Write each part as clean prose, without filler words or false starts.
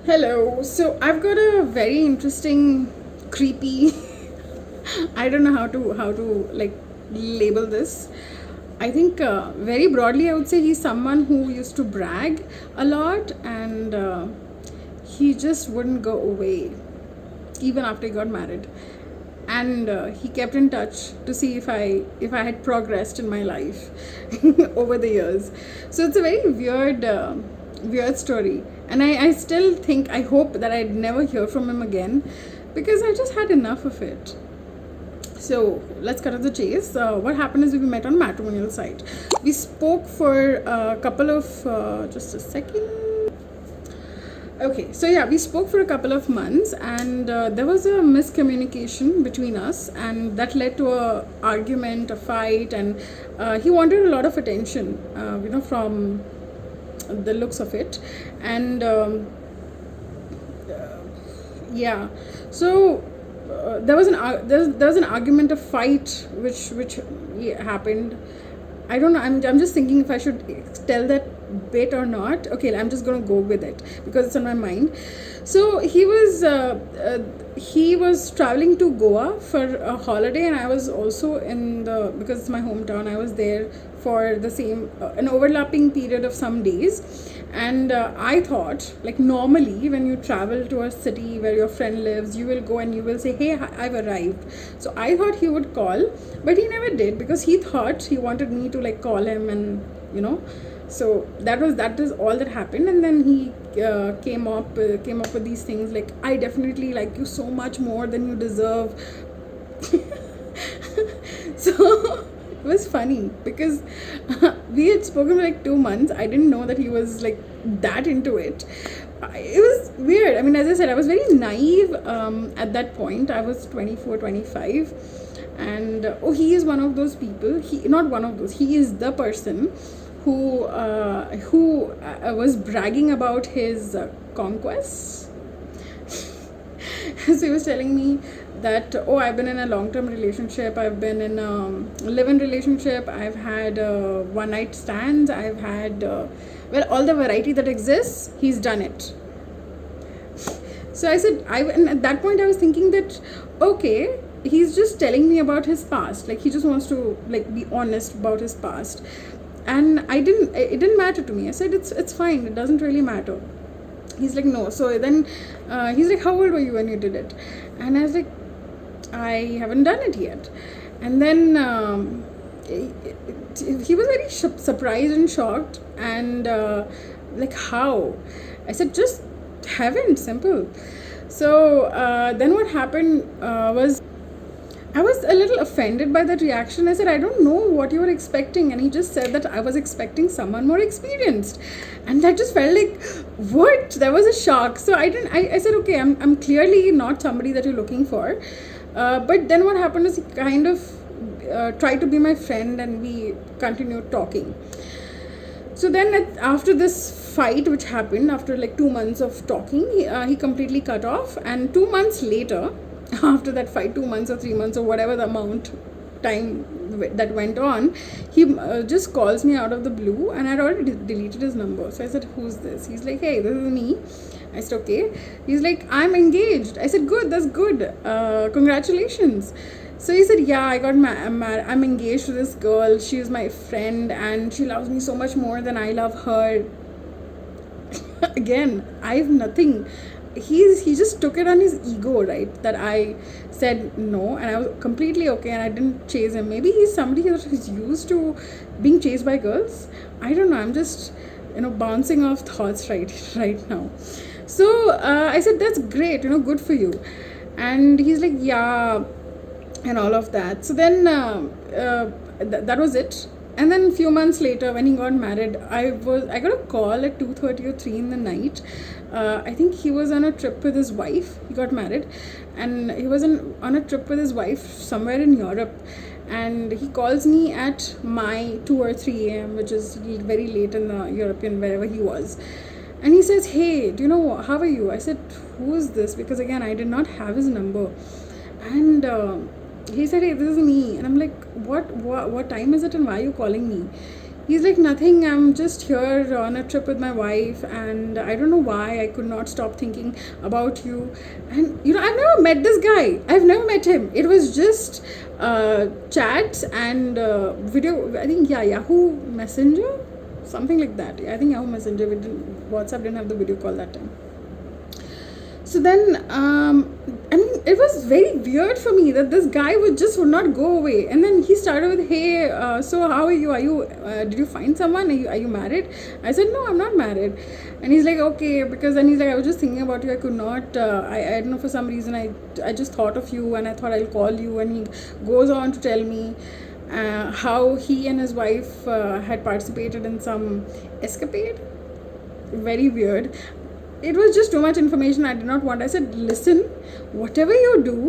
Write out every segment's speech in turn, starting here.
Hello. So I've got a very interesting, creepy. I don't know how to like label this. I think very broadly, I would say he's someone who used to brag a lot, and he just wouldn't go away, even after he got married. And he kept in touch to see if I had progressed in my life over the years. So it's a very weird story, and I still think, I hope that I'd never hear from him again, because I just had enough of it. So let's cut to the chase. What happened is we met on matrimonial site. We spoke for a couple of just a second. Okay, so yeah, we spoke for a couple of months, and there was a miscommunication between us, and that led to a argument, a fight, and he wanted a lot of attention, from the looks of it, and yeah, so there was an argument, a fight, which happened. I don't know. I'm just thinking if I should tell that bit or not. Okay, I'm just gonna go with it because it's on my mind. So he was traveling to Goa for a holiday, and I was also because it's my hometown. I was there for the same an overlapping period of some days, and I thought, like, normally when you travel to a city where your friend lives, you will go and you will say, hey, I've arrived. So I thought he would call, but he never did, because he thought he wanted me to like call him, and so that is all that happened. And then he came up with these things like, I definitely like you so much more than you deserve. So it was funny because we had spoken for like 2 months. I didn't know that he was like that into it. It was weird. I mean, as I said, I was very naive at that point. I was 24, 25. And he is one of those people. He is the person who was bragging about his conquests. So he was telling me that, I've been in a long-term relationship, I've been in a live-in relationship, I've had one night stands, I've had all the variety that exists, he's done it. So I said, and at that point I was thinking that, okay, he's just telling me about his past, like he just wants to like be honest about his past. And it didn't matter to me. I said, it's fine, it doesn't really matter. He's like, no. So then he's like, how old were you when you did it? And I was like, I haven't done it yet. And then he was very surprised and shocked, and like, how? I said, just haven't, simple. So then what happened was, I was a little offended by that reaction. I said, I don't know what you were expecting. And he just said that I was expecting someone more experienced. And I just felt like, what? That was a shock. So I said, okay, I'm clearly not somebody that you're looking for. But then what happened is, he kind of tried to be my friend, and we continued talking. So then after this fight which happened, after like 2 months of talking, he completely cut off. And 2 months later, after that fight, 2 months or 3 months or whatever the amount time that went on, he just calls me out of the blue, and I'd already deleted his number. So I said, who's this? He's like, hey, this is me. I said, okay. He's like, I'm engaged. I said, good, that's good, congratulations. So he said, yeah, I got married. I'm engaged to this girl. She's my friend, and she loves me so much more than I love her. Again, I have nothing. He just took it on his ego, right, that I said no, and I was completely okay, and I didn't chase him. Maybe he's somebody who's used to being chased by girls. I don't know. I'm just bouncing off thoughts right now. So I said, that's great, good for you. And he's like, yeah, and all of that. So then that was it. And then a few months later, when he got married, I got a call at 2:30 or 3 in the night. I think he was on a trip with his wife. He got married, and he was on a trip with his wife somewhere in Europe. And he calls me at my 2 or 3 a.m., which is very late in the European, wherever he was. And he says, hey, do you know, how are you? I said, who is this? Because again, I did not have his number. And he said, hey, this is me. And I'm like, what time is it, and why are you calling me? He's like, nothing, I'm just here on a trip with my wife, and I don't know why I could not stop thinking about you. And I've never met this guy. I've never met him. It was just chats and video. I think, yeah, Yahoo Messenger, something like that. I think Yahoo Messenger. WhatsApp didn't have the video call that time. So then, I mean, it was very weird for me that this guy would not go away. And then he started with, "Hey, so how are you? Did you find someone? Are you married?" I said, "No, I'm not married." And he's like, "Okay," because then he's like, "I was just thinking about you. I could not. I don't know, for some reason I just thought of you, and I thought I'll call you." And he goes on to tell me how he and his wife had participated in some escapade. Very weird. It was just too much information. I did not want. I said, "Listen, whatever you do,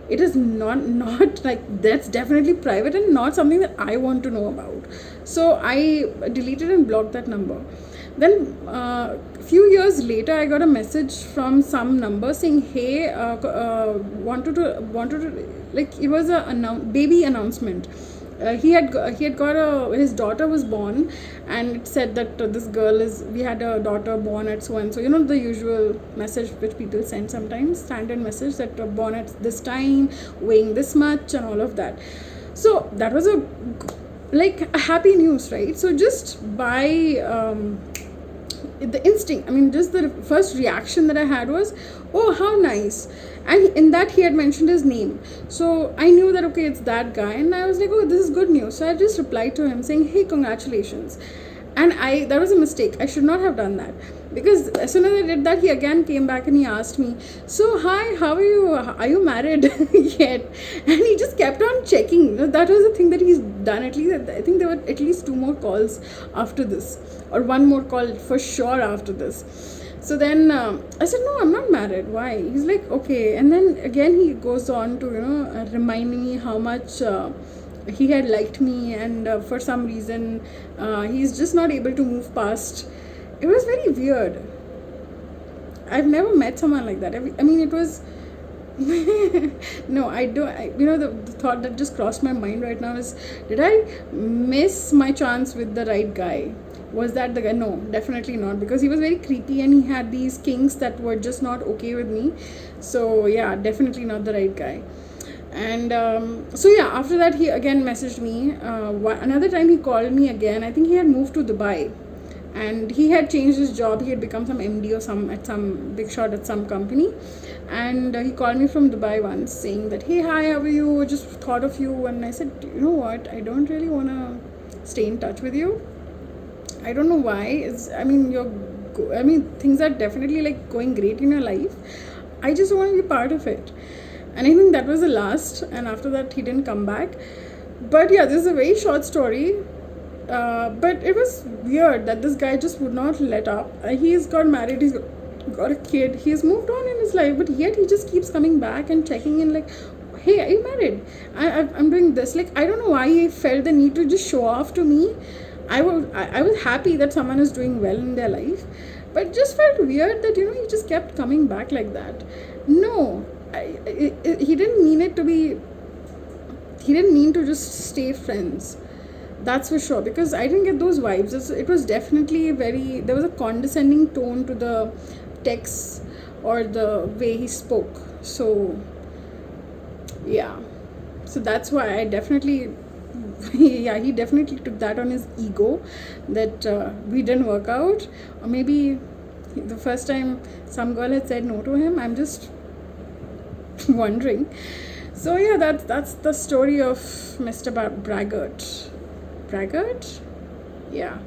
it is not like, that's definitely private and not something that I want to know about." So I deleted and blocked that number. Then a few years later, I got a message from some number saying, "Hey, wanted to, like, it was a baby announcement." His daughter was born, and it said that we had a daughter born at so and so. The usual message which people send sometimes, standard message that born at this time, weighing this much, and all of that. So that was a happy news, right? So just by the instinct, I mean, just the first reaction that I had was, "Oh, how nice." And in that, he had mentioned his name, so I knew that, okay, it's that guy. And I was like, "Oh, this is good news." So I just replied to him saying, "Hey, congratulations." And that was a mistake. I should not have done that, because as soon as I did that, he again came back and he asked me, "So, hi, how are you? Are you married yet?" And he just kept on checking. That was the thing that he's done. At least, I think there were at least 2 more calls after this, or 1 more call for sure after this. So then I said, "No, I'm not married. Why?" He's like, "Okay." And then again he goes on to remind me how much he had liked me, and for some reason he's just not able to move past. It was very weird. I've never met someone like that. I mean, it was no, I don't. The thought that just crossed my mind right now is, did I miss my chance with the right guy? Was that the guy? No, definitely not, because he was very creepy and he had these kinks that were just not okay with me. So yeah, definitely not the right guy. And so yeah, after that he again messaged me. Another time he called me again. I think he had moved to Dubai, and he had changed his job. He had become some MD or some big shot at some company. And he called me from Dubai once saying that, "Hey, hi, how are you? Just thought of you." And I said, "You know what? I don't really want to stay in touch with you. I don't know why. Things are definitely like going great in your life. I just want to be part of it." And I think that was the last. And after that, he didn't come back. But yeah, this is a very short story. But it was weird that this guy just would not let up. He's got married. He's got a kid. He's moved on in his life. But yet he just keeps coming back and checking in like, "Hey, are you married? I'm doing this." Like, I don't know why he felt the need to just show off to me. I was happy that someone is doing well in their life, but it just felt weird that he just kept coming back like that. No, he didn't mean it to be. He didn't mean to just stay friends. That's for sure, because I didn't get those vibes. It was definitely there was a condescending tone to the text or the way he spoke. So yeah, so that's why I definitely. Yeah, he definitely took that on his ego, that we didn't work out, or maybe the first time some girl had said no to him. I'm just wondering. So yeah, that's the story of Mr. Braggart. Yeah.